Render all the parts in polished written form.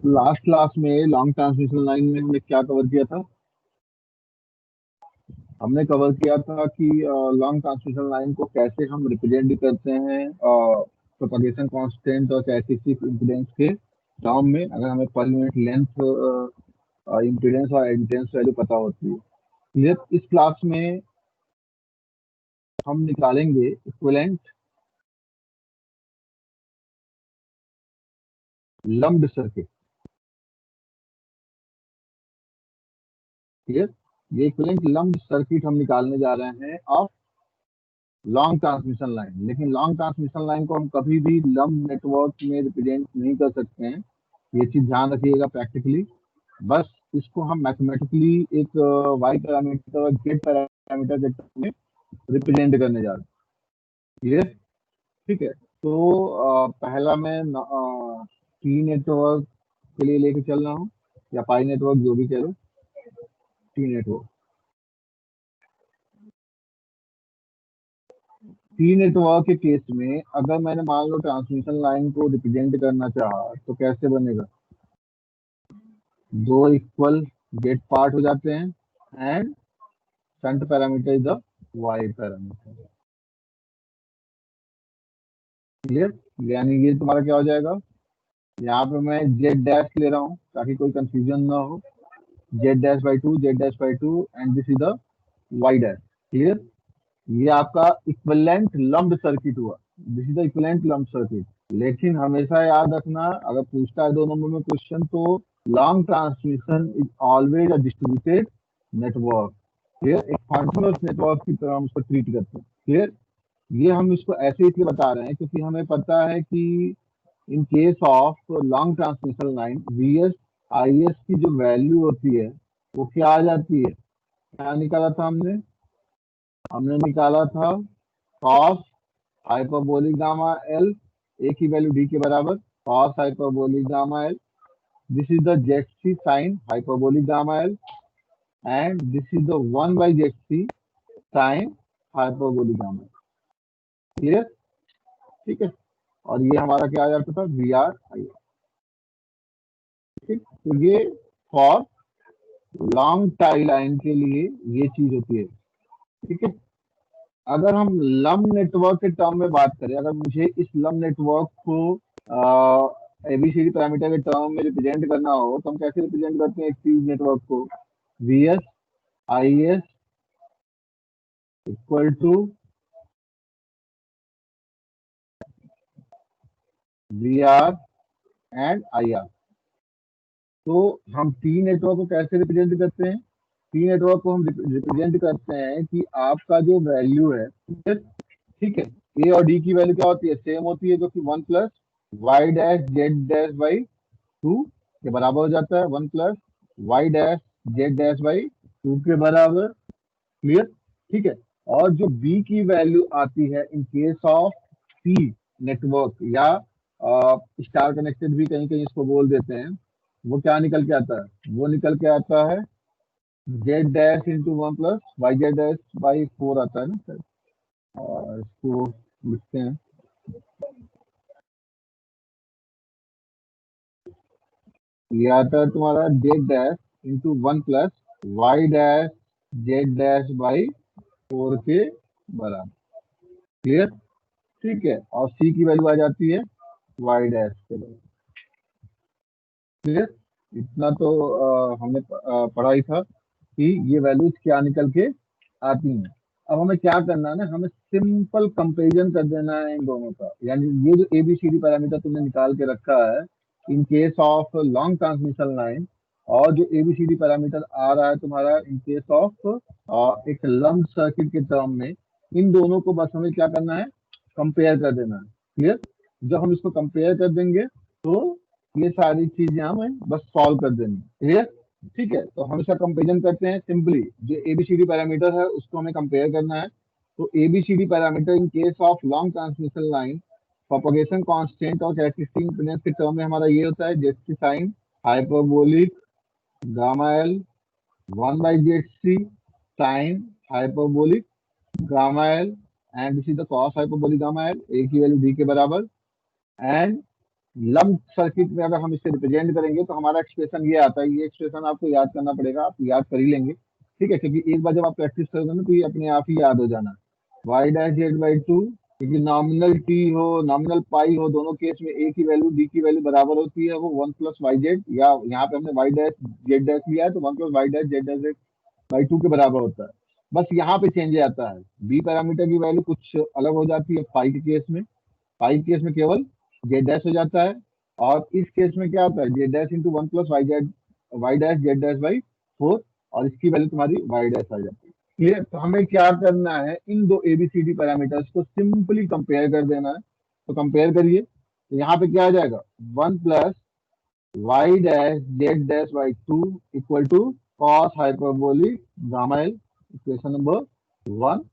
Last class में long transmission line में हमने क्या कवर किया था? हमने कवर किया था कि लॉन्ग ट्रांसमिशन लाइन को कैसे हम रिप्रेजेंट करते हैं प्रोपगेशन कांस्टेंट और कैरेक्टरिस्टिक इम्पीडेंस के टर्म में, अगर हमें पर यूनिट लेंथ इम्पीडेंस और एडमिटेंस वैल्यू पता होती है। क्लियर? इस क्लास में हम निकालेंगे इक्विवेलेंट लम्प्ड सर्किट। क्लियर? ये इक्विवेलेंट लम्प्ड सर्किट हम निकालने जा रहे हैं ऑफ लॉन्ग ट्रांसमिशन लाइन। लेकिन लॉन्ग ट्रांसमिशन लाइन को हम कभी भी लम्प नेटवर्क में रिप्रेजेंट नहीं कर सकते हैं, ये चीज ध्यान रखिएगा प्रैक्टिकली। बस इसको हम मैथमेटिकली एक वाई पैरामीटर और जेड पैरामीटर के टर्म में रिप्रेजेंट करने जा रहे हैं। क्लियर? ठीक है। तो पहला मैं टी नेटवर्क के लिए लेके चल रहा हूँ, या पाई नेटवर्क, जो भी कह लो, टी नेटवर्क। टी नेटवर्क के केस में अगर मैंने मान लो ट्रांसमिशन लाइन को रिप्रेजेंट करना चाहा तो कैसे बनेगा? दो इक्वल गेट पार्ट हो जाते हैं and shunt parameter is the Y parameter. Clear? यानी ये तुम्हारा क्या हो जाएगा? यहाँ पे मैं जेड डैश ले रहा हूँ ताकि कोई कंफ्यूजन ना हो। Z dash by two, Z dash by two, and this is the Y dash. Clear? ये आपका इक्विवेलेंट लम्प्ड सर्किट हुआ। This is the equivalent lumped circuit. लेकिन हमेशा याद रखना, अगर पूछता है 2 नंबर में क्वेश्चन, तो long transmission is always a distributed network. Clear? एक कॉन्टिन्यूअस नेटवर्क की तरह हम उसको ट्रीट करते हैं। क्लियर? ये हम इसको ऐसे इसलिए बता रहे हैं क्योंकि हमें पता है कि in case of long transmission line VS IS की जो वैल्यू होती है वो क्या आ जाती है? क्या निकाला था हमने? हमने निकाला था cos hyperbolic gamma L, A की वैल्यू डी के बराबर, cos hyperbolic gamma L. This is the Z C sine hyperbolic gamma L, and this is the 1/ZC sine hyperbolic gamma L. Clear? ठीक है। और ये हमारा क्या आ जाता था? V R I. ठीक, तो ये फॉर लॉन्ग टाई लाइन के लिए ये चीज होती है। ठीक है। अगर हम लम नेटवर्क के टर्म में बात करें, अगर मुझे इस लम नेटवर्क को एबीसीडी पैरामीटर के टर्म में रिप्रेजेंट करना हो तो हम कैसे रिप्रेजेंट करते हैं एक चीज नेटवर्क को? V S I S equal to V R and I R. तो हम टी नेटवर्क को कैसे रिप्रेजेंट करते हैं? टी नेटवर्क को हम रिप्रेजेंट करते हैं कि आपका जो वैल्यू है, ठीक है, ए और डी की वैल्यू क्या होती है? सेम होती है, जो कि 1 plus Y dash Z dash by 2 के बराबर हो जाता है। 1 plus Y dash Z dash by 2 के बराबर। क्लियर? ठीक है। और जो बी की वैल्यू आती है इन केस ऑफ टी नेटवर्क, या स्टार कनेक्टेड भी कहीं कहीं इसको बोल देते हैं, वो क्या निकल के आता है? वो निकल के आता है Z dash into 1 plus Y Z dash by 4 आता है ना सर। और इसको लिखते हैं, ये आता है तुम्हारा Z dash into 1 plus Y dash Z dash by 4 के बराबर। क्लियर? ठीक है। और सी की वैल्यू आ जाती है वाई डैश के बराबर। क्लियर? इतना तो हमने पढ़ा ही था कि ये वैल्यूज क्या निकल के आती हैं। अब हमें क्या करना है ना, हमें सिंपल कंपैरिजन कर देना है इन दोनों का। यानी ये जो एबीसीडी पैरामीटर तुमने निकाल के रखा है इन case of long transmission line, और जो एबीसीडी पैरामीटर आ रहा है तुम्हारा इन केस ऑफ एक लम्प सर्किट के टर्म में, इन दोनों को बस हमें क्या करना है? कंपेयर कर देना है। क्लियर? जब हम इसको कंपेयर कर देंगे तो ये सारी चीजें हमें बस सॉल्व कर देनी। क्लियर? ठीक है। तो हमेशा कंपेरिजन करते हैं सिंपली, जो एबीसीडी पैरामीटर है उसको हमें कंपेयर करना है। तो ABCD parameter in case of long transmission line propagation constant और कैरेक्टरिस्टिक इम्पीडेंस के टर्म में हमारा ये होता है Z C sine hyperbolic gamma L, 1/ZC sine hyperbolic gamma L, and this is the cos hyperbolic gamma L, A की value D के बराबर, एंड लंप सर्किट में अगर हम इसे रिप्रेजेंट करेंगे तो हमारा एक्सप्रेशन ये आता है। ये एक्सप्रेशन आपको याद करना पड़ेगा, आप याद कर ही लेंगे, ठीक है, क्योंकि एक बार जब आप प्रैक्टिस करोगे ना तो ये अपने आप ही याद हो जाना। Y dash Z by two, क्योंकि नॉमिनल टी हो नॉमिनल पाई हो, दोनों केस में ए की वैल्यू डी की वैल्यू बराबर होती है, वो वन प्लस वाई जेड, या यहाँ पे हमने वाई डैश जेड डैश लिया है तो one plus Y dash Z dash by two के बराबर होता है। बस यहाँ पे चेंज आता है, बी पैरामीटर की वैल्यू कुछ अलग हो जाती है फाई के केस में। फाई के केस में केवल जेड डैश हो जाता है, और इस केस में क्या होता है, Z dash into one plus Y Z Y dash Z dash by four, और इसकी वैल्यू तुम्हारी वाई डैश आ जाती है। क्लियर? तो हमें क्या करना है, इन दो एबीसीडी पैरामीटर्स को सिंपली कंपेयर कर देना है। तो कंपेयर करिए, तो यहाँ पे क्या आ जाएगा, one plus Y dash Z dash by two equal to cos hyperbolic gamma L, equation number one.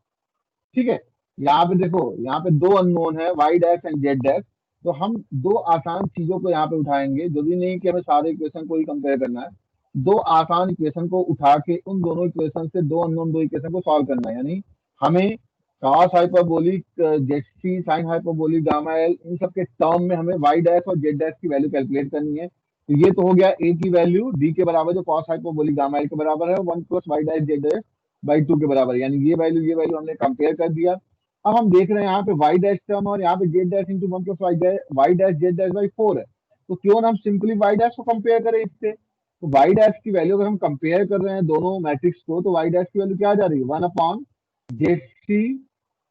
ठीक है, यहाँ पे देखो, यहाँ पे दो अननोन है, Y dash and Z dash. तो हम दो आसान चीजों को यहाँ पे उठाएंगे, जरूरी नहीं कि हमें सारे इक्वेशन को ही कंपेयर करना है। दो आसान इक्वेशन को उठा के उन दोनों इक्वेशन से दो अननोन दो इक्वेशन को सॉल्व करना है, यानी हमें cos hyperbolic Z C sine hyperbolic gamma L इन सब के टर्म में हमें वाई डैश और जेड डैश की वैल्यू कैलकुलेट करनी है। तो ये तो हो गया ए की वैल्यू डी के बराबर, जो cos हाइपरबोलिक गामा एल के बराबर है, one plus Y dash Z dash by two के बराबर, यानी ये वैल्यू हमने कंपेयर कर दिया। अब हम देख रहे हैं यहाँ पे वाई डैश टर्म और यहाँ पे Z dash into one plus Y dash Z dash by four है। तो क्यों ना हम सिंपली वाई डैश को कंपेयर करें इससे। तो वाई डैश की वैल्यू अगर हम कंपेयर कर रहे हैं दोनों मैट्रिक्स को, तो वाई डैश की वैल्यू क्या आ जा रही है, one upon Z C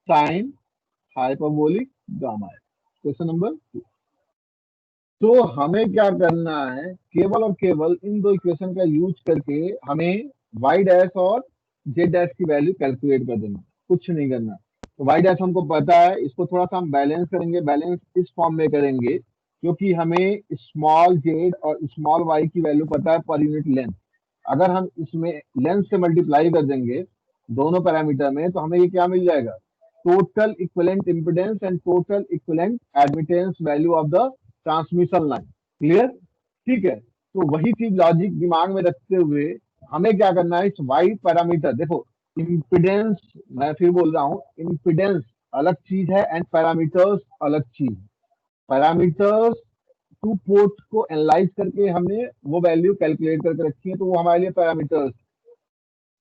sine hyperbolic gamma है। Question number 2। तो हमें क्या करना है, केवल और केवल इन दो इक्वेशन का यूज करके हमें वाई डैश और जेड डैश की वैल्यू कैलकुलेट कर देना, कुछ नहीं करना। तो वाई डैश हमको पता है, इसको थोड़ा सा हम बैलेंस करेंगे, बैलेंस इस फॉर्म में करेंगे क्योंकि हमें स्मॉल जेड और स्मॉल वाई की वैल्यू पता है पर यूनिट लेंथ। अगर हम इसमें लेंथ से मल्टीप्लाई कर देंगे दोनों पैरामीटर में, तो हमें ये क्या मिल जाएगा, total equivalent impedance and total equivalent admittance value of the transmission line. Clear? ठीक है, तो वही चीज लॉजिक दिमाग में रखते हुए हमें क्या करना है, इस वाई पैरामीटर, देखो इम्पिडेंस, मैं फिर बोल रहा हूँ, इम्पिडेंस अलग चीज है एंड पैरामीटर्स अलग चीज। पैरामीटर्स टू पोर्ट को एनालाइज करके हमने वो वैल्यू कैलकुलेट करके रखी है, तो वो हमारे लिए पैरामीटर्स।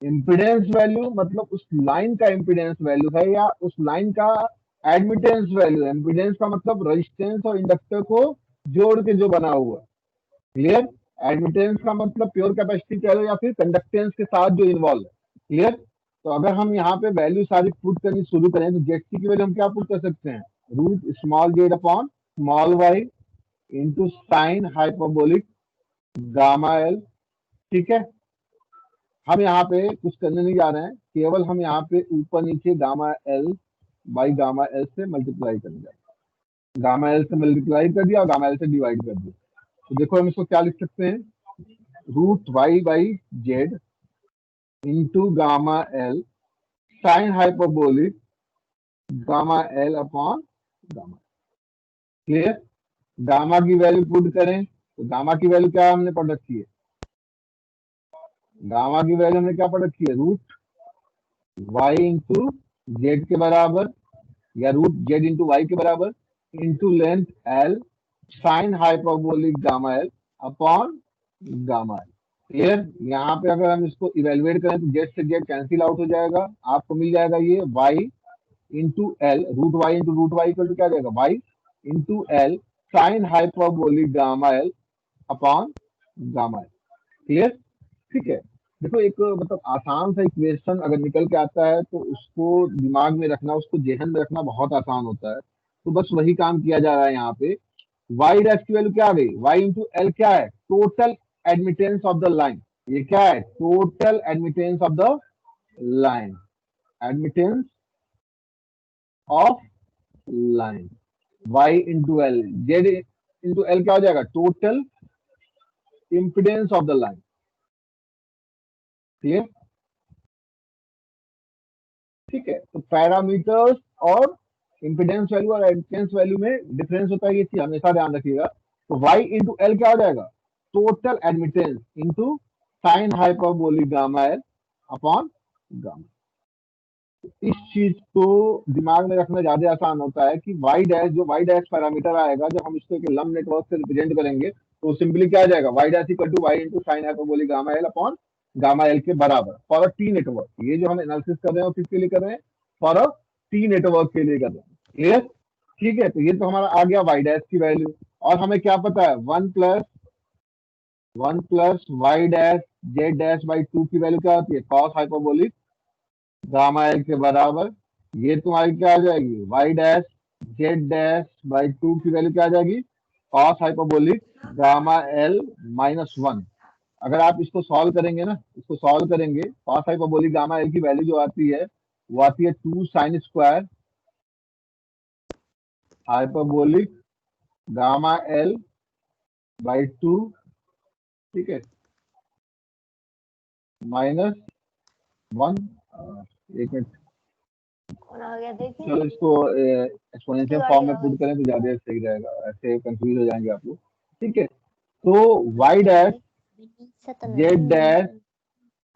इम्पिडेंस वैल्यू मतलब उस लाइन का इम्पिडेंस वैल्यू है या उस लाइन का एडमिटेंस वैल्यू है। इम्पिडेंस का मतलब रेजिस्टेंस और इंडक्टर को जोड़ के जो बना हुआ। क्लियर? एडमिटेंस का मतलब प्योर कैपेसिटी कह लो या फिर कंडक्टेंस के साथ जो इन्वॉल्व है। क्लियर? तो अगर हम यहाँ पे वैल्यू सारी पुट करनी शुरू करें तो जेड सी की वैल्यू हम क्या पुट कर सकते हैं, root small Z upon small Y into sine hyperbolic gamma L. ठीक है, हम यहाँ पे कुछ करने नहीं जा रहे हैं, केवल हम यहाँ पे ऊपर नीचे gamma L by gamma L से मल्टीप्लाई करने जा रहे हैं। गामा एल से मल्टीप्लाई कर दिया और गामा एल से डिवाइड कर दिया। तो देखो हम इसको क्या लिख सकते हैं, root Y by Z into gamma L sine hyperbolic gamma L upon gamma. Clear? Gamma की वैल्यू पुट करें तो गामा की वैल्यू क्या हमने पढ़ रखी है, गामा की वैल्यू हमने क्या पढ़ रखी है, रूट वाई इंटू जेड के बराबर या रूट जेड इंटू वाई के बराबर into length L sine hyperbolic gamma L upon gamma L. Clear? यहाँ पे अगर हम इसको इवेलुएट करें तो जेड से जेड कैंसिल आउट हो जाएगा, आपको मिल जाएगा ये Y into L, root Y equal to क्या जाएगा, Y into L sine hyperbolic gamma L upon gamma L. Clear? ठीक है, देखो एक मतलब आसान सा इक्वेशन अगर निकल के आता है तो उसको दिमाग में रखना, उसको जेहन में रखना बहुत आसान होता है। तो बस वही काम किया जा रहा है यहाँ पे। वाई डैश की वैल्यू क्या आ गई, वाई इंटू एल क्या है, total admittance of the line. ये क्या है, total admittance of the line, admittance of line. Y into L, Z into L क्या हो जाएगा, total impedance of the line. Clear? ठीक है, तो पैरामीटर्स और इम्पिडेंस वैल्यू और एडमिटेंस वैल्यू में डिफरेंस होता है, ये चीज हमेशा ध्यान रखिएगा। तो y इंटू एल क्या हो जाएगा, total admittance into sine hyperbolic gamma L upon gamma. इस चीज को दिमाग में रखना ज्यादा आसान होता है कि वाई डैश, जो वाई डैश पैरामीटर आएगा जब हम इसको एक लंब नेटवर्क से रिप्रेजेंट करेंगे तो सिंपली क्या आ जाएगा, Y dash equal to Y into sine hyperbolic gamma L upon gamma L के बराबर फॉर अ टी नेटवर्क। ये जो हम एनालिसिस कर रहे हैं वो किसके लिए कर रहे हैं, फॉर अ टी नेटवर्क के लिए कर रहे हैं। क्लियर? ठीक है, तो ये तो हमारा आ गया वाई डैश की वैल्यू। और हमें क्या पता है, one plus Y dash Z dash by two की वैल्यू क्या होती है, कॉस हाइपरबोलिक गामा एल के बराबर। ये तुम्हारी क्या आ जाएगी, Y dash Z dash by two की वैल्यू क्या आ जाएगी, cos hyperbolic gamma L minus one. अगर आप इसको सॉल्व करेंगे ना, इसको सॉल्व करेंगे, कॉस हाइपरबोलिक गामा एल की वैल्यू जो आती है वो आती है two sine square hyperbolic gamma L by two. ठीक है, माइनस वन। एक मिनट, कौन आ गया देखिए। चलो इसको किसकी एक्सपोनेंशियल गाड़ी फॉर्म में आ गई? पुट करें तो ज्यादा सही रहेगा, ऐसे कंफ्यूज हो जाएंगे आप लोग। ठीक है, तो वाई अरे डैश जेड डैश सतनरी।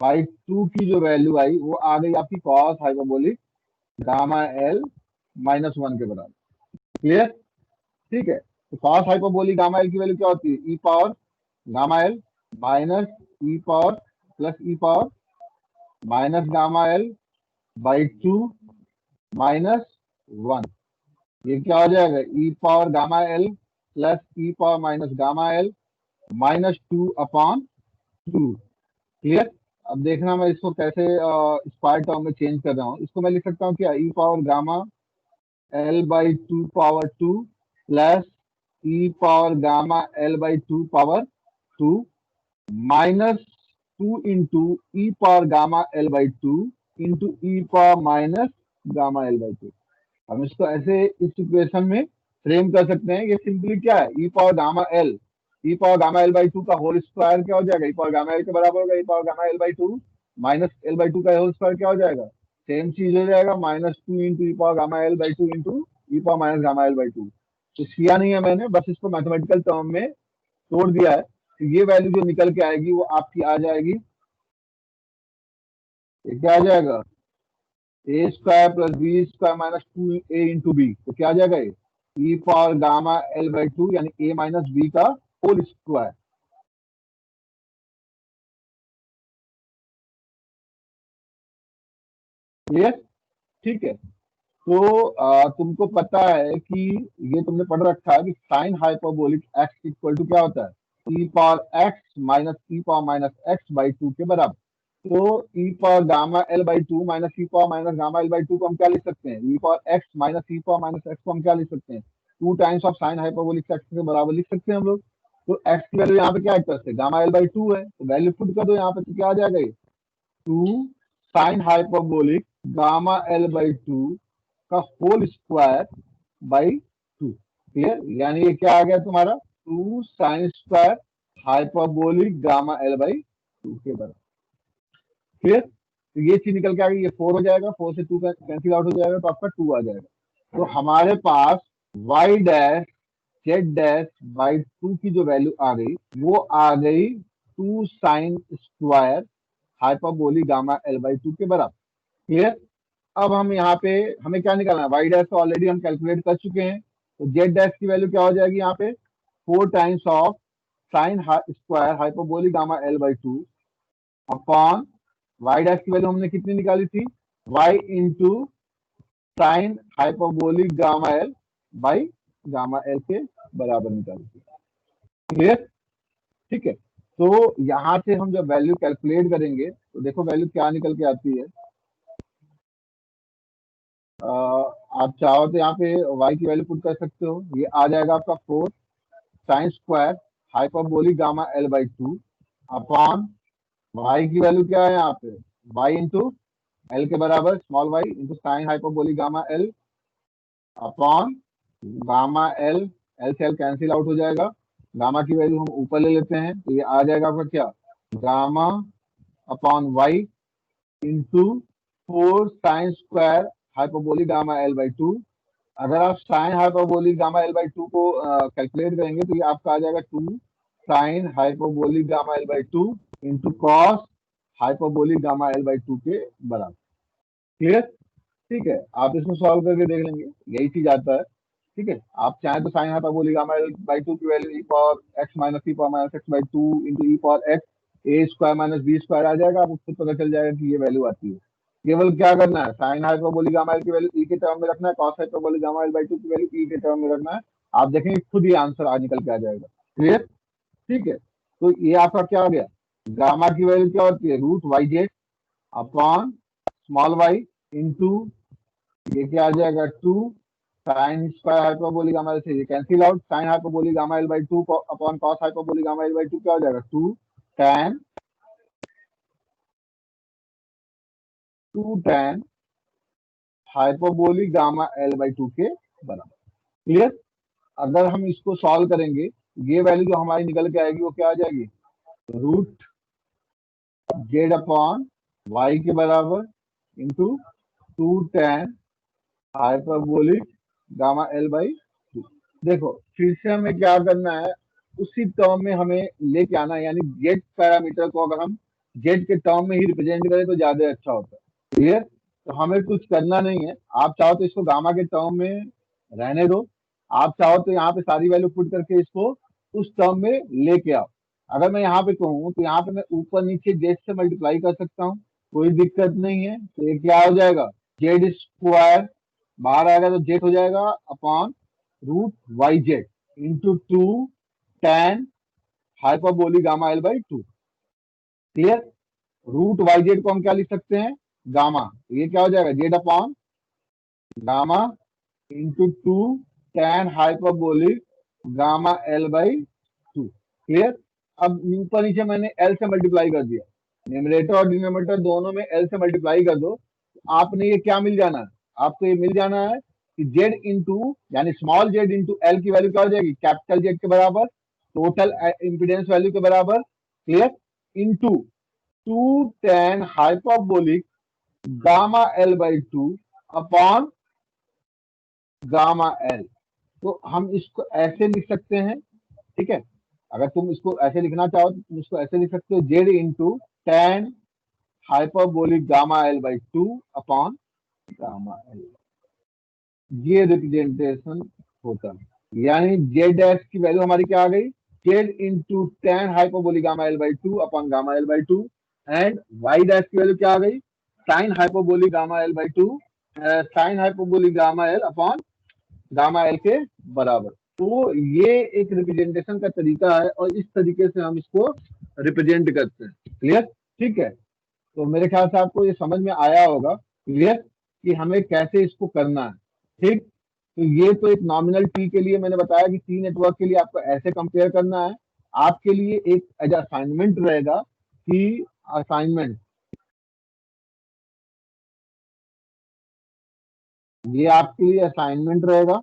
बाई टू की जो वैल्यू आई वो आ गई आपकी cos hyperbolic gamma L minus one के बराबर। क्लियर? ठीक है, तो कॉस हाइपरबोलिक गामा एल की वैल्यू क्या होती है, e power gamma L minus e power plus e power minus gamma L by two minus one. ये क्या हो जाएगा, e power gamma L plus e power minus gamma L minus two upon two. Clear? अब देखना मैं इसको कैसे square term में चेंज कर रहा हूँ। इसको मैं लिख सकता हूँ क्या, e power gamma L by two power two plus e power gamma L by two power two minus two into e power gamma L by two into e power minus gamma L by two. हम इसको ऐसे इस equation में frame कर सकते हैं। ये simply क्या है, e power gamma L, e power gamma L by two का होल स्क्वायर क्या हो जाएगा, ई पावर गामा एल के बराबर होगा e power gamma L by two minus L by two का होल स्क्वायर क्या हो जाएगा, सेम चीज हो जाएगा, minus two into e power gamma L by two into e power minus gamma L by two. तो किया नहीं है मैंने, बस इसको मैथमेटिकल टर्म में तोड़ दिया है। तो ये वैल्यू जो निकल के आएगी वो आपकी आ जाएगी, ये क्या आ जाएगा, A square plus B square minus two A into B. तो क्या आ जाएगा, ये e power gamma L by two यानी ए माइनस बी का होल स्क्वायर। क्लियर? ठीक है, तो तुमको पता है कि ये तुमने पढ़ रखा है कि sine hyperbolic X equal to क्या होता है, e power X minus e power minus X by two के बराबर। तो e power gamma L by two minus e power minus gamma L by two को हम क्या लिख सकते हैं, e power X minus e power minus X को हम क्या लिख सकते हैं, two times of sine hyperbolic X के बराबर लिख सकते हैं हम लोग। तो एक्स की वैल्यू यहाँ पे क्या है, गामा एल बाई टू है, तो वैल्यू पुट कर दो यहाँ पे, तो क्या आ जाएगा, ये two sine hyperbolic gamma L by two का whole square by two. Clear? यानी ये क्या आ गया तुम्हारा, two sine square hyperbolic gamma L by two के बराबर। क्लियर? तो ये चीज निकल के आ गई, ये फोर हो जाएगा, फोर से टू कैंसिल आउट हो जाएगा तो आपका टू आ जाएगा। तो हमारे पास Y dash Z dash by two की जो वैल्यू आ गई वो आ गई two sine square hyperbolic gamma L by two के बराबर। क्लियर? अब हम यहाँ पे हमें क्या निकालना है, वाई डैश तो ऑलरेडी हम कैलकुलेट कर चुके हैं, तो जेड डैश की वैल्यू क्या हो जाएगी यहाँ पे, four times of sine square hyperbolic gamma L by two upon Y dash की वैल्यू हमने कितनी निकाली थी, Y into sine hyperbolic gamma L by gamma L के बराबर निकाली थी। क्लियर? ठीक है, तो यहाँ से हम जब वैल्यू कैलकुलेट करेंगे तो देखो वैल्यू क्या निकल के आती है। आप चाहो तो यहाँ पे y की वैल्यू पुट कर सकते हो, ये आ जाएगा आपका four sine square hyperbolic gamma L by two upon y की वैल्यू क्या है यहाँ पे, y इंटू एल के बराबर small y into sine hyperbolic gamma L upon gamma L, L से एल कैंसिल आउट हो जाएगा, गामा की वैल्यू हम ऊपर ले लेते हैं तो ये आ जाएगा आपका क्या, gamma upon Y into four sine square hyperbolic gamma L by two. अगर आप sine hyperbolic gamma L by two को कैलकुलेट करेंगे तो ये आपका आ जाएगा two sine hyperbolic gamma L by two into cos hyperbolic gamma L by two के बराबर। क्लियर? ठीक है, आप इसको सॉल्व करके देख लेंगे, यही चीज आता है। ठीक है, आप चाहें तो sine hyperbolic gamma L by two की value e power X minus e power minus X by two into e power X A square minus B square आ जाएगा, आपको खुद पता चल जाएगा कि ये वैल्यू आती है। केवल क्या करना है, साइन हाइपरबोलिक गामा एल की वैल्यू ई के टर्म में रखना है, cos hyperbolic gamma L by two की वैल्यू ई के टर्म में रखना है। आप देखेंगे खुद ही आंसर आ निकल के आ जाएगा। क्लियर? ठीक है, तो ये आपका क्या हो गया, गामा की वैल्यू क्या होती है, root Y Z upon small Y into ये क्या आ जाएगा, two sine square hyperbolic gamma L से ये cancel out, sine hyperbolic gamma L by two upon cos hyperbolic gamma L by two क्या हो जाएगा, tan two tan hyperbolic gamma L by two के बराबर। क्लियर? अगर हम इसको सॉल्व करेंगे, ये वैल्यू जो हमारी निकल के आएगी वो क्या आ जाएगी, रूट जेड अपॉन वाई के बराबर into two tan hyperbolic gamma L by to. देखो फिर से हमें क्या करना है, उसी टर्म में हमें लेके आना है, यानी जेड पैरामीटर को अगर हम जेड के टर्म में ही रिप्रेजेंट करें तो ज्यादा अच्छा होता है। क्लियर? तो हमें कुछ करना नहीं है, आप चाहो तो इसको गामा के टर्म में रहने दो, आप चाहो तो यहाँ पे सारी वैल्यू पुट करके इसको उस टर्म में लेके आओ। अगर मैं यहाँ पे कहूँ तो यहाँ पे मैं ऊपर नीचे जेड से मल्टीप्लाई कर सकता हूँ, कोई दिक्कत नहीं है। तो ये क्या हो जाएगा, जेड स्क्वायर बाहर आएगा तो जेड हो जाएगा upon root Y Z into two tan hyperbolic gamma L by two. Clear? Root Y Z को हम क्या लिख सकते हैं, गामा, तो ये क्या हो जाएगा, Z upon gamma into two tan hyperbolic gamma L by two. Clear? अब ऊपर नीचे मैंने एल से मल्टीप्लाई कर दिया, न्यूमरेटर और डिनोमिनेटर दोनों में एल से मल्टीप्लाई कर दो, आपने ये क्या मिल जाना है, आपको ये मिल जाना है कि जेड इंटू यानी स्मॉल जेड इंटू एल की वैल्यू क्या हो जाएगी, कैपिटल जेड के बराबर, टोटल इम्पीडेंस वैल्यू के बराबर। Clear? Into two tan hyperbolic gamma L by two upon gamma L. तो हम इसको ऐसे लिख सकते हैं। ठीक है, अगर तुम इसको ऐसे लिखना चाहो तो तुम इसको ऐसे लिख सकते हो, Z into tan hyperbolic gamma L by two upon gamma L. ये रिप्रेजेंटेशन होता है, यानी जेड डैश की वैल्यू हमारी क्या आ गई, Z into tan hyperbolic gamma L by two upon gamma L by two, and Y dash की वैल्यू क्या आ गई, sine hyperbolic gamma L by two, sine hyperbolic gamma L upon gamma L के बराबर। तो ये एक रिप्रेजेंटेशन का तरीका है और इस तरीके से हम इसको रिप्रेजेंट करते हैं। क्लियर? ठीक है, तो मेरे ख्याल से आपको ये समझ में आया होगा। क्लियर? कि हमें कैसे इसको करना है। ठीक, तो ये तो एक नॉमिनल टी के लिए मैंने बताया कि टी नेटवर्क के लिए आपको ऐसे कंपेयर करना है। आपके लिए एक एज असाइनमेंट रहेगा कि असाइनमेंट, ये आपके लिए असाइनमेंट रहेगा,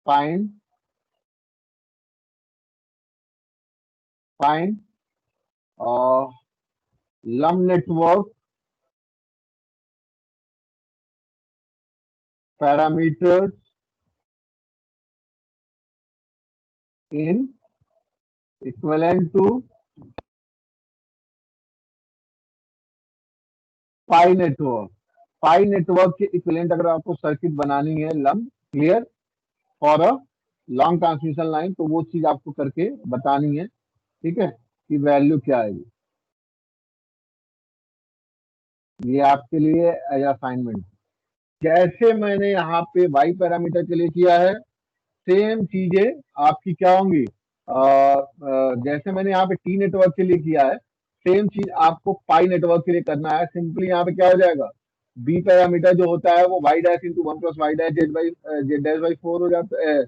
find find lumped network parameters in equivalent to pi network. Pi network के इक्विवेलेंट अगर आपको सर्किट बनानी है lumped, clear, for a long transmission line, तो वो चीज आपको करके बतानी है। ठीक है, कि वैल्यू क्या आएगी। ये आपके लिए एज असाइनमेंट, जैसे मैंने यहाँ पे वाई पैरामीटर के लिए किया है, सेम चीजें आपकी क्या होंगी, जैसे मैंने यहाँ पे टी नेटवर्क के लिए किया है, सेम चीज आपको पाई नेटवर्क के लिए करना है। सिंपली यहाँ पे क्या हो जाएगा, बी पैरामीटर जो होता है वो Y dash into one plus Y dash Z dash by four हो जाता है।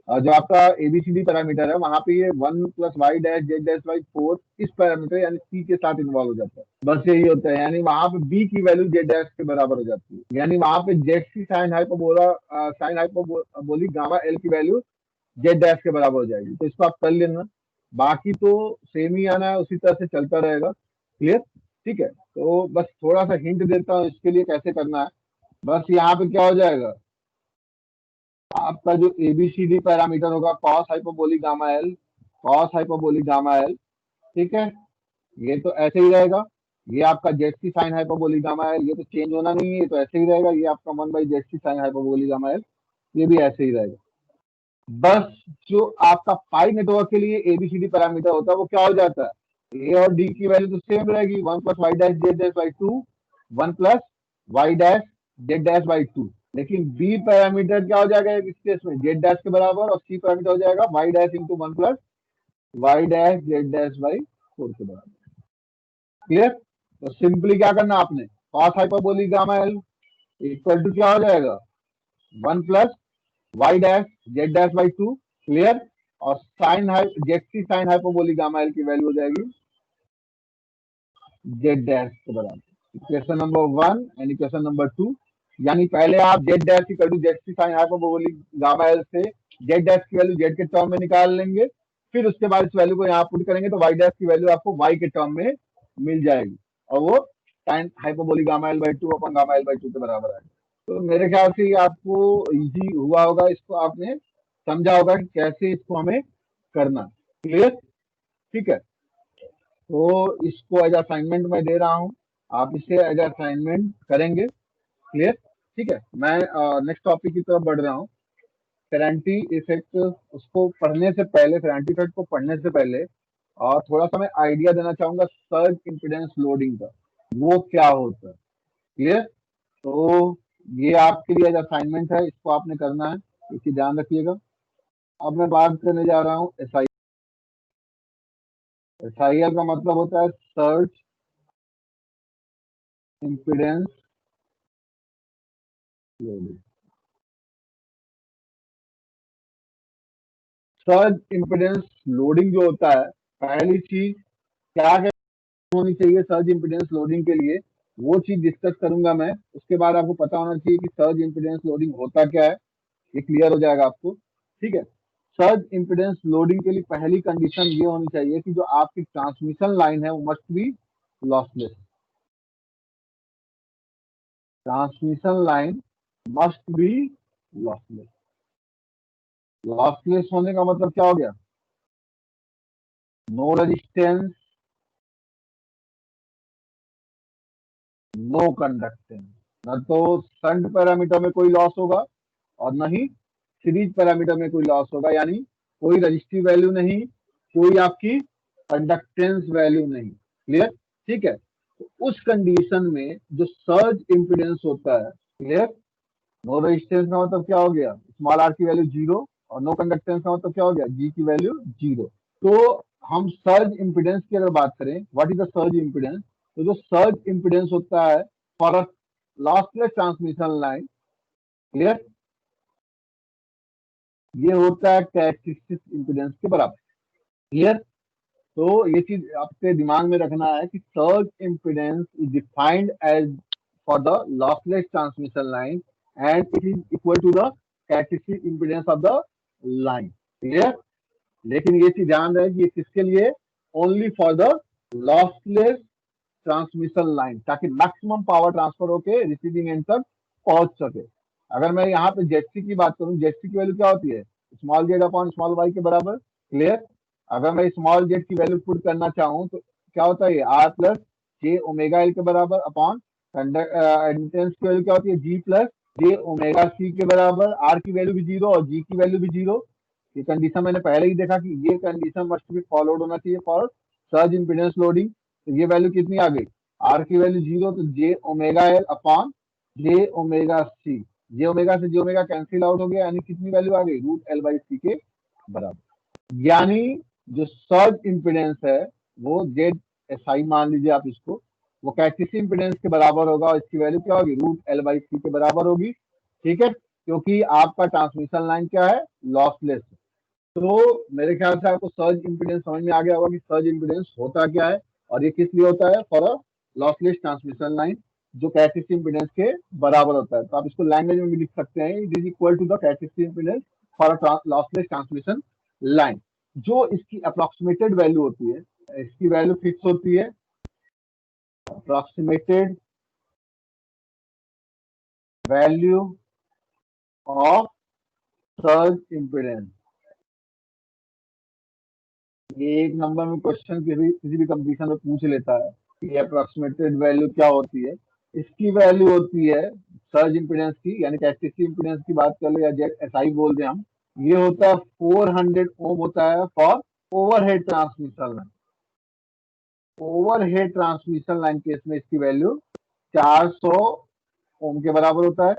जो आपका एबीसीडी पैरामीटर है वहां पे ये one plus Y dash Z dash by four इस पैरामीटर यानी सी के साथ इन्वॉल्व हो जाता है। बस यही होता है, यानी वहां पे बी की वैल्यू जेड डैश के बराबर हो जाती है, यानी वहां पे Z C sine hyperbolic gamma L की वैल्यू जेड डैश के बराबर हो जाएगी। तो इसको आप कर लेना, बाकी तो सेम ही आना है, उसी तरह से चलता रहेगा। क्लियर? ठीक है, तो बस थोड़ा सा हिंट देता हूँ इसके लिए कैसे करना है। बस यहाँ पे क्या हो जाएगा, आपका जो एबीसीडी पैरामीटर होगा cos hyperbolic gamma L, cos hyperbolic gamma L. ठीक है, ये तो ऐसे ही रहेगा। ये आपका Z C sine hyperbolic gamma L, ये तो चेंज होना नहीं है, ये तो ऐसे ही रहेगा। ये आपका 1/जेड सी साइन हाइपरबोलिक गामा एल, ये भी ऐसे ही रहेगा। बस जो आपका पाई नेटवर्क के लिए एबीसीडी पैरामीटर होता है वो क्या हो जाता है, ए और डी की वैल्यू तो सेम रहेगी, 1+y'(z'/2, 1+y'(z'/2। लेकिन बी पैरामीटर क्या हो जाएगा इस केस में, जेड डैश के बराबर, और सी पैरामीटर हो जाएगा y डैश इंटू 1+y'(z'/4 के बराबर। क्लियर? तो सिंपली क्या करना आपने, cos hyperbolic gamma L equal to क्या हो जाएगा, 1+y'(z'/2। क्लियर? और Z C sine hyperbolic gamma L की वैल्यू हो जाएगी जेड डैश के बराबर। Equation number 1 and equation number 2, यानी पहले आप Z dash equal to Z C sine hyperbolic gamma L से जेड डैश की वैल्यू जेड के टर्म में निकाल लेंगे, फिर उसके बाद इस वैल्यू को यहाँ पुट करेंगे तो वाई डैश की वैल्यू आपको वाई के टर्म में मिल जाएगी, और वो sign hyperbolic gamma L by 2 upon gamma L by 2 के बराबर आएगा। तो मेरे ख्याल से ये आपको इजी हुआ होगा, इसको आपने समझा होगा कि कैसे इसको हमें करना। क्लियर? ठीक है, तो इसको एज असाइनमेंट में दे रहा हूँ, आप इसे एज असाइनमेंट करेंगे। क्लियर? ठीक है, मैं नेक्स्ट टॉपिक की तरफ बढ़ रहा हूँ। फेरांटी इफेक्ट, उसको पढ़ने से पहले, फेरांटी इफेक्ट को पढ़ने से पहले और थोड़ा सा मैं आइडिया देना चाहूंगा सर्ज इम्पिडेंस लोडिंग का, वो क्या होता है। क्लियर? तो ये आपके लिए असाइनमेंट है, इसको आपने करना है, इसकी ध्यान रखिएगा। अब मैं बात करने जा रहा हूँ एस आई एल का मतलब होता है surge impedance loading. Surge impedance loading जो होता है, पहली चीज क्या क्या होनी चाहिए सर्ज इम्पिडेंस लोडिंग के लिए, वो चीज डिस्कस करूंगा मैं। उसके बाद आपको पता होना चाहिए कि सर्ज इम्पिडेंस लोडिंग होता क्या है, ये क्लियर हो जाएगा आपको। ठीक है, सर्ज इम्पिडेंस लोडिंग के लिए पहली कंडीशन ये होनी चाहिए कि जो आपकी ट्रांसमिशन लाइन है वो must be lossless. Transmission line must be lossless. Lossless होने का मतलब क्या हो गया, नो रेजिस्टेंस, नो कंडक्टेंस। न तो शंट पैरामीटर में कोई लॉस होगा और न ही सीरीज पैरामीटर में कोई लॉस होगा, यानी कोई रजिस्टिव वैल्यू नहीं, कोई आपकी कंडक्टेंस वैल्यू नहीं। क्लियर? ठीक है, तो उस कंडीशन में जो सर्ज इम्पिडेंस होता है, क्लियर, नो रेजिस्टेंस का मतलब क्या हो गया, स्मॉल आर की वैल्यू 0, और नो कंडक्टेंस का मतलब क्या हो गया, जी की वैल्यू 0। तो हम सर्ज इम्पिडेंस की अगर बात करें, what is the surge impedance, तो जो सर्ज इम्पिडेंस होता है for a lossless transmission line, clear, ये होता है कैरेक्टरिस्टिक इम्पिडेंस के बराबर। क्लियर? तो ये चीज आपके दिमाग में रखना है कि surge impedance is defined as for the lossless transmission line and it is equal to the characteristic impedance of the line. Clear? लेकिन ये चीज ध्यान रहे कि ये किसके लिए, only for the lossless transmission line, ताकि मैक्सिमम पावर ट्रांसफर होके रिसीविंग एंड तक पहुंच सके। अगर मैं यहाँ पे जेडसी की बात करूँ, जेडसी की वैल्यू क्या होती है, small Z upon small Y के बराबर। क्लियर? अगर मैं स्मॉल जेड की वैल्यू पुट करना चाहूँ तो क्या होता है, R plus J omega L के बराबर अपॉन एडमिटेंस की वैल्यू क्या होती है, जी प्लस जे ओमेगा सी के बराबर। आर की वैल्यू भी 0 और जी की वैल्यू भी 0। ये कंडीशन मैंने पहले ही देखा कि ये कंडीशन मस्ट बी फॉलोड होना चाहिए फॉर सर्ज इम्पिडेंस लोडिंग। तो ये वैल्यू कितनी आ गई, आर की वैल्यू 0, तो जे ओमेगा एल अपॉन जे ओमेगा सी, जे ओमेगा से जे ओमेगा कैंसिल आउट हो गया, यानी कितनी वैल्यू आ गई, √L/C के बराबर। यानी जो सर्ज इम्पिडेंस है वो जेड एस आई मान लीजिए आप इसको, वो कैरेक्टरिस्टिक इम्पिडेंस के बराबर होगा, और इसकी वैल्यू क्या होगी, √L/C के बराबर होगी। ठीक है, क्योंकि आपका ट्रांसमिशन लाइन क्या है, लॉसलेस। तो मेरे ख्याल से आपको सर्ज इम्पिडेंस समझ में आ गया होगा कि सर्ज इम्पिडेंस होता क्या है, और ये किस लिए होता है, for a lossless transmission line, जो कैरेक्टरिस्टिक इम्पिडेंस के बराबर होता है। तो आप इसको लैंग्वेज में भी लिख सकते हैं, it is equal to the characteristic impedance for a lossless transmission line. जो इसकी अप्रोक्सीमेटेड वैल्यू होती है, इसकी वैल्यू फिक्स होती है, approximated value of surge impedance. ये एक नंबर में क्वेश्चन किसी भी कंपटीशन में पूछ लेता है ये अप्रोक्सीमेटेड वैल्यू क्या होती है? इसकी वैल्यू होती है सर्ज इम्पीडेंस की, यानी कैरेक्टरिस्टिक इम्पीडेंस की बात कर ले या जेड एसआई बोल दें हम। ये होता है 400 ओम होता है for overhead transmission line. Overhead transmission line case में इसकी वैल्यू 400 ओम के बराबर होता है।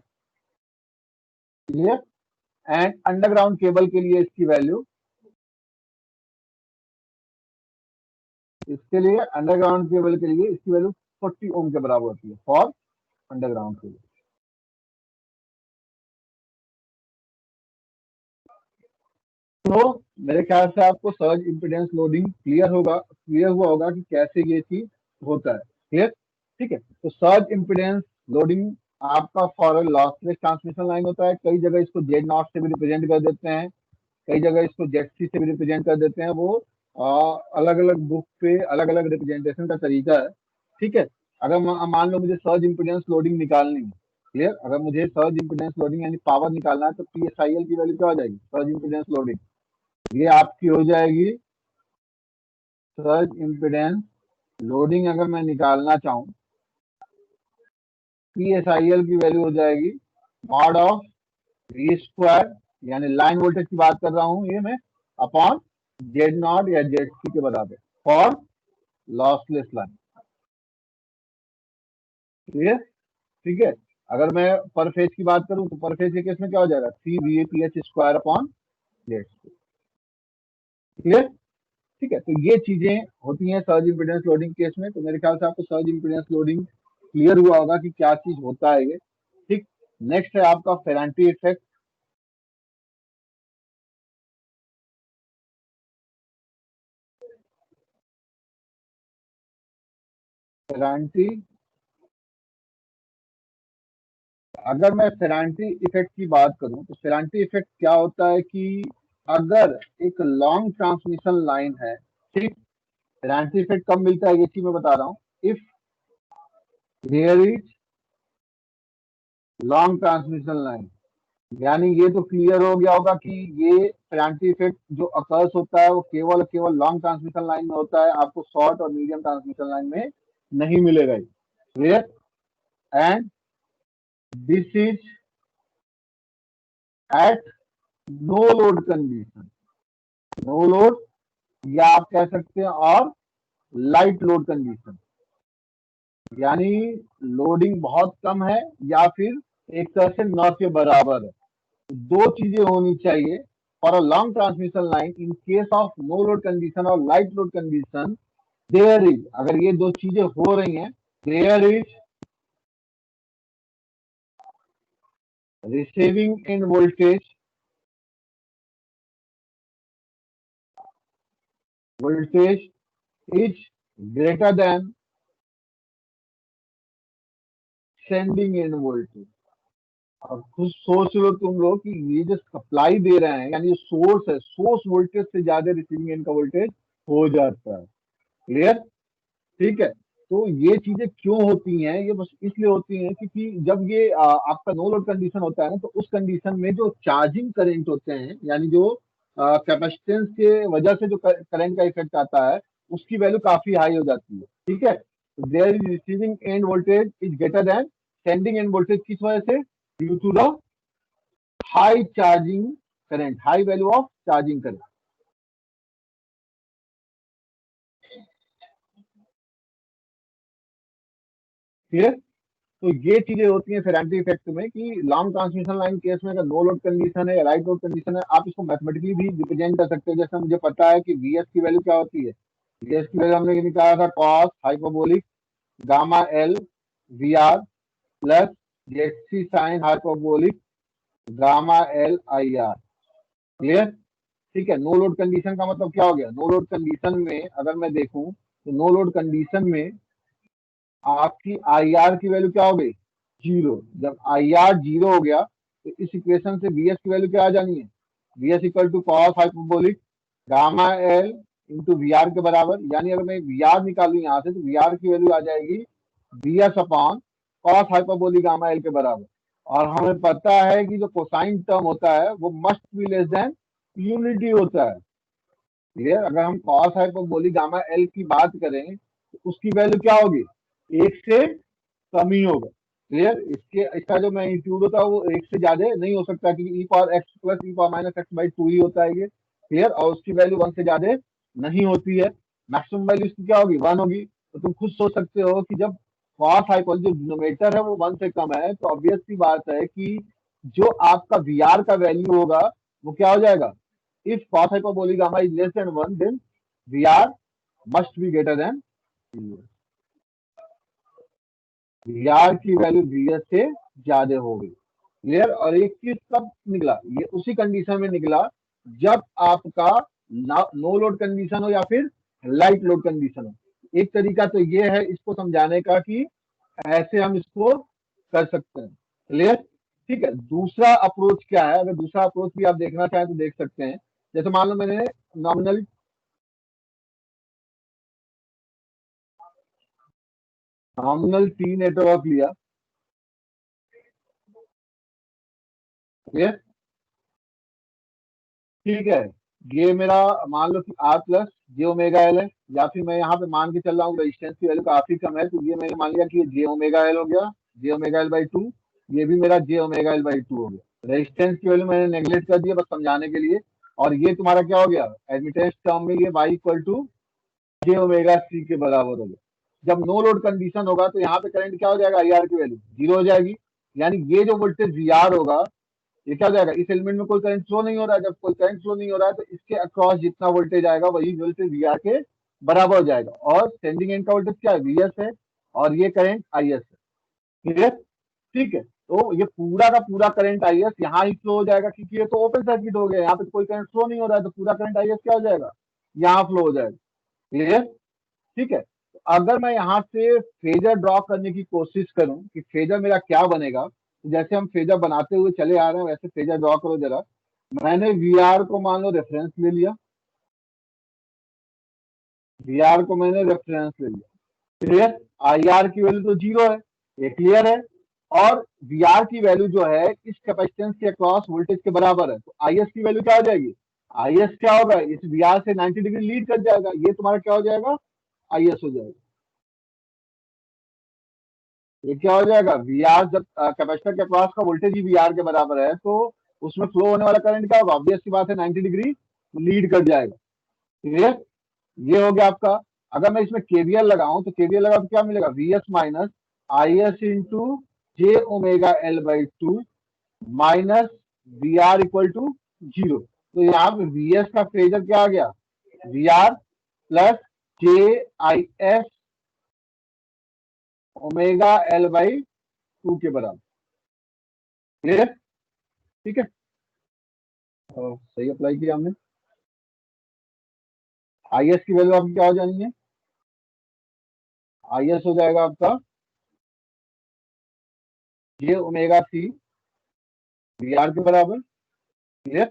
क्लियर? एंड अंडरग्राउंड केबल के लिए इसकी वैल्यू, इसके लिए अंडरग्राउंड केबल के लिए इसकी वैल्यू 40 ओम के बराबर होती है फॉर अंडरग्राउंड केबल। तो मेरे ख्याल से आपको सर्ज इम्पीडेंस लोडिंग क्लियर हुआ होगा कि कैसे ये चीज होता है। क्लियर? ठीक है। तो सर्ज इम्पीडेंस लोडिंग आपका फॉर लॉसलेस ट्रांसमिशन लाइन होता है। कई जगह इसको जेड नॉट से भी रिप्रेजेंट कर देते हैं, कई जगह इसको जेड सी से भी रिप्रेजेंट कर देते हैं। वो अलग अलग बुक पे अलग अलग रिप्रेजेंटेशन का तरीका है। ठीक है। अगर मान लो मुझे सर्ज इम्पीडेंस लोडिंग निकालनी है, क्लियर, अगर मुझे सर्ज इम्पीडेंस लोडिंग यानी पावर निकालना है तो PSIL की वैल्यू क्या हो जाएगी? सर्ज इम्पीडेंस लोडिंग ये आपकी हो जाएगी, सर्ज इम्पीडेंस लोडिंग अगर मैं निकालना चाहूँ, PSIL की वैल्यू हो जाएगी मॉड ऑफ वी स्क्वायर, यानी लाइन वोल्टेज की बात कर रहा हूँ ये मैं, अपॉन जेड नॉट या जेड सी के बराबर फॉर लॉसलेस लाइन। क्लियर? ठीक है। अगर मैं पर फेज की बात करूं तो पर फेज के केस में क्या हो जाएगा? CVAPH square upon Z. Clear? ठीक है। तो ये चीजें होती हैं सर्ज इम्पीडेंस लोडिंग केस में। तो मेरे ख्याल से आपको सर्ज इम्पीडेंस लोडिंग क्लियर हुआ होगा कि क्या चीज होता है ये। ठीक। नेक्स्ट है आपका फेरांटी इफेक्ट। फेरांटी, अगर मैं फेरांटी इफेक्ट की बात करूं तो फेरांटी इफेक्ट क्या होता है कि अगर एक लॉन्ग ट्रांसमिशन लाइन है, ठीक, फेरांटी इफेक्ट कब मिलता है ये चीज मैं बता रहा हूं। If there is long transmission line, यानी ये तो क्लियर हो गया होगा कि ये फेरांटी इफेक्ट जो अकर्स होता है वो केवल और केवल लॉन्ग ट्रांसमिशन लाइन में होता है, आपको शॉर्ट और मीडियम ट्रांसमिशन लाइन में नहीं मिलेगा। Clear? And this is at no load condition. No load, या आप कह सकते हैं और लाइट लोड कंडीशन, यानी लोडिंग बहुत कम है या फिर एक तरह से न के बराबर है। दो चीजें होनी चाहिए for a long transmission line. In case of no load condition और light load condition, there is, अगर ये दो चीजें हो रही हैं, there is receiving end voltage is greater than sending end voltage. अब खुद सोच लो तुम लोग कि ये जो सप्लाई दे रहे हैं, यानी सोर्स है, सोर्स वोल्टेज से ज्यादा रिसीविंग एंड का वोल्टेज हो जाता है। क्लियर? ठीक है। तो ये चीजें क्यों होती हैं? ये बस इसलिए होती हैं क्योंकि जब ये आपका नो लोड कंडीशन होता है ना, तो उस कंडीशन में जो चार्जिंग करंट होते हैं, यानी जो कैपेसिटेंस के वजह से जो करंट का इफेक्ट आता है, उसकी वैल्यू काफी हाई हो जाती है। ठीक है। There is receiving end voltage is greater than sending end voltage, किस वजह से? Due to the high charging current, high value of charging current. Clear? तो ये चीजें होती हैं फेरांटी इफेक्ट में कि लॉन्ग ट्रांसमिशन लाइन केस में अगर नो लोड कंडीशन है या राइट लोड कंडीशन है, आप इसको मैथमेटिकली भी रिप्रेजेंट कर सकते हैं। जैसे मुझे पता है कि VS की वैल्यू क्या होती है। VS की वैल्यू हमने निकाला था cos hyperbolic gamma L VR plus जेसी sine hyperbolic gamma L IR। Clear? ठीक है। नो लोड कंडीशन का मतलब क्या हो गया? नो लोड कंडीशन में अगर मैं देखूं तो नो लोड कंडीशन में आपकी IR की वैल्यू क्या हो गई? जीरो। जब IR जीरो हो गया तो इस इक्वेशन से VS की वैल्यू क्या आ जानी है? VS equal to cos hyperbolic gamma L into VR के बराबर। यानी अगर मैं VR निकालू यहाँ से तो VR की वैल्यू आ जाएगी VS upon cos hyperbolic gamma L के बराबर। और हमें पता है कि जो कोसाइन टर्म होता है वो must be less than unity होता है। क्लियर? अगर हम कॉस हाइपरबोलिक गामा एल की बात करें तो उसकी वैल्यू क्या होगी, 1 से कम ही होगा। क्लियर, इसका जो मैग्नीट्यूड होता है वो 1 से ज्यादा नहीं हो सकता, क्योंकि e power X plus e power minus X by 2 ही होता है ये। क्लियर, और उसकी वैल्यू 1 से ज्यादा नहीं होती है। मैक्सिमम वैल्यू इसकी क्या होगी, 1 होगी। तो तुम खुद सोच सकते हो कि जब कॉस हाइपोटेन्यूज जो डिनोमिनेटर है वो 1 से कम है, तो ऑब्वियस सी बात है कि जो आपका वी आर का वैल्यू होगा वो क्या हो जाएगा, if cos hyperbolic gamma is less than 1 then V R must be greater than V R की वैल्यू वी एस से ज्यादा होगी। क्लियर, और एक चीज कब निकला, ये उसी कंडीशन में निकला जब आपका नो लोड कंडीशन हो या फिर लाइट लोड कंडीशन हो। एक तरीका तो ये है इसको समझाने का कि ऐसे हम इसको कर सकते हैं। क्लियर, ठीक है। दूसरा अप्रोच क्या है, अगर दूसरा अप्रोच भी आप देखना चाहें तो देख सकते हैं। जैसे मान लो मैंने नॉमिनल टी नेटवर्क लिया। क्लियर, ठीक है। ये मेरा मान लो कि R plus J omega L है, या फिर मैं यहाँ पे मान के चल रहा हूँ रेजिस्टेंस की वैल्यू काफी कम है, तो ये मैंने मान लिया कि ये जे ओमेगा एल हो गया, जे ओमेगा एल बाई 2। ये भी मेरा जे ओमेगा एल बाई 2 हो गया। रेजिस्टेंस की वैल्यू मैंने नेग्लेक्ट कर दिया बस समझाने के लिए। और ये तुम्हारा क्या हो गया, एडमिटेंस टर्म में ये Y equal to J omega C के बराबर हो गया। जब नो लोड कंडीशन होगा तो यहाँ पे करंट क्या हो जाएगा, आई आर की वैल्यू 0 हो जाएगी। यानी ये जो वोल्टेज वी आर होगा ये क्या हो जाएगा, इस एलिमेंट में कोई करंट फ्लो नहीं हो रहा है। जब कोई करंट फ्लो नहीं हो रहा है तो इसके अक्रॉस जितना वोल्टेज आएगा वही वोल्टेज वी आर के बराबर हो जाएगा। और सेंडिंग एंड का वोल्टेज क्या है, वी एस है, और ये करंट आई एस है। क्लियर, ठीक है। तो ये पूरा का पूरा करंट आई एस यहाँ ही फ्लो हो जाएगा, क्योंकि ये तो ओपन सर्किट हो गया, यहाँ पे तो कोई करंट फ्लो नहीं हो रहा है, तो पूरा करंट आई एस क्या हो जाएगा, यहाँ फ्लो हो जाएगा। क्लियर, ठीक है। तो अगर मैं यहाँ से फेजर ड्रॉ करने की कोशिश करूं कि फेजर मेरा क्या बनेगा, तो जैसे हम फेजर बनाते हुए चले आ रहे हैं वैसे फेजर ड्रॉ करो जरा। मैंने वी आर को मान लो रेफरेंस ले लिया, वी आर को मैंने रेफरेंस ले लिया। क्लियर, आई आर की वैल्यू तो 0 है, ये क्लियर है। और वी आर की वैल्यू जो है इस कैपेसिटेंस के अक्रॉस वोल्टेज के बराबर है, तो आई एस की वैल्यू क्या हो जाएगी, आई एस क्या होगा, इस वी आर से 90 डिग्री लीड कर जाएगा, ये तुम्हारा क्या हो जाएगा, आई एस हो जाएगा। ये क्या हो जाएगा, वी आर जब कैपेसिटर के पास का वोल्टेज ही वी आर के बराबर है, तो उसमें फ्लो होने वाला करंट क्या होगा, ऑब्वियस सी बात है 90 डिग्री लीड कर जाएगा। क्लियर, ये हो गया आपका। अगर मैं इसमें केवीएल लगाऊं तो केवीएल लगा तो क्या मिलेगा, V S minus I S into J omega L by 2 minus V R equal to 0। तो यहाँ पे वी एस का फेजर क्या आ गया, V R plus J I S omega L by 2 के बराबर। क्लियर, ठीक है। तो सही अप्लाई किया हमने। आई एस की वैल्यू आपकी क्या हो जानी है, आई एस हो जाएगा आपका जे ओमेगा सी वी आर के बराबर। क्लियर,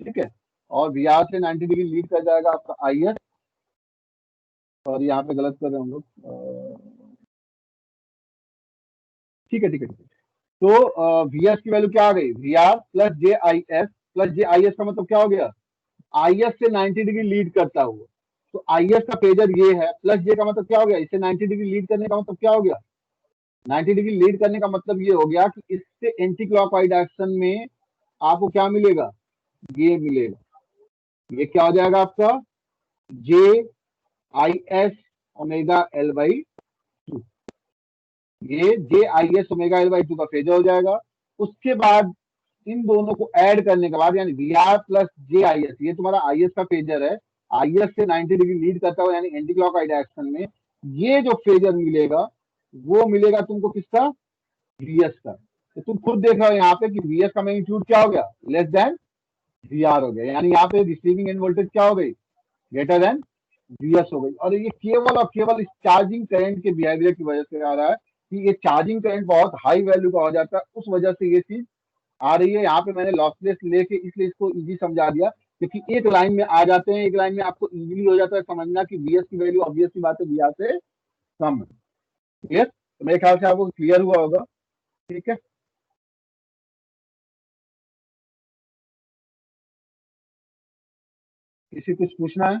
ठीक है। और वी आर से 90 डिग्री लीड कर जाएगा आपका आई एस। और यहाँ पे गलत कर रहे हैं हम लोग, ठीक है ठीक है ठीक है। तो वी एस की वैल्यू क्या आ गई, V R plus J I S. Plus J I S का मतलब क्या हो गया, आई एस से 90 डिग्री लीड करता हुआ। तो आई एस का फेजर ये है, प्लस जे का मतलब क्या हो गया, इससे 90 डिग्री लीड करने का मतलब क्या हो गया, 90 डिग्री लीड करने का मतलब ये हो गया कि इससे एंटी क्लॉकवाइज डायरेक्शन में आपको क्या मिलेगा, ये मिलेगा। ये क्या हो जाएगा आपका, J I S omega L by 2। ये J I S omega L by 2 का फेजर हो जाएगा। उसके बाद इन दोनों को ऐड करने के बाद यानी V R plus J I S, ये तुम्हारा आई एस का फेजर है। आई एस से 90 डिग्री लीड करता हुआ यानी एंटी क्लॉकवाइज डायरेक्शन में ये जो फेजर मिलेगा वो मिलेगा तुमको किसका, वी एस का। तो तुम खुद देख रहे हो यहाँ पे कि वी एस का मैग्नीट्यूड क्या हो गया, लेस देन वी आर हो गया। यानी यहाँ पे रिसीविंग एंड वोल्टेज क्या हो गई, ग्रेटर देन वी एस हो गई। और ये केवल और केवल इस चार्जिंग करंट के बिहेवियर की वजह से आ रहा है कि ये चार्जिंग करंट बहुत हाई वैल्यू का हो जाता है, उस वजह से ये चीज आ रही है। यहाँ पे मैंने लॉसलेस लेके इसलिए इसको इजी समझा दिया, क्योंकि एक लाइन में आ जाते हैं, एक लाइन में आपको इजीली हो जाता है समझना कि वी एस की वैल्यू ऑब्वियस सी बात है वी आर से कम है। क्लियर, तो मेरे ख्याल से आपको क्लियर हुआ होगा। ठीक है, किसी कुछ पूछना है।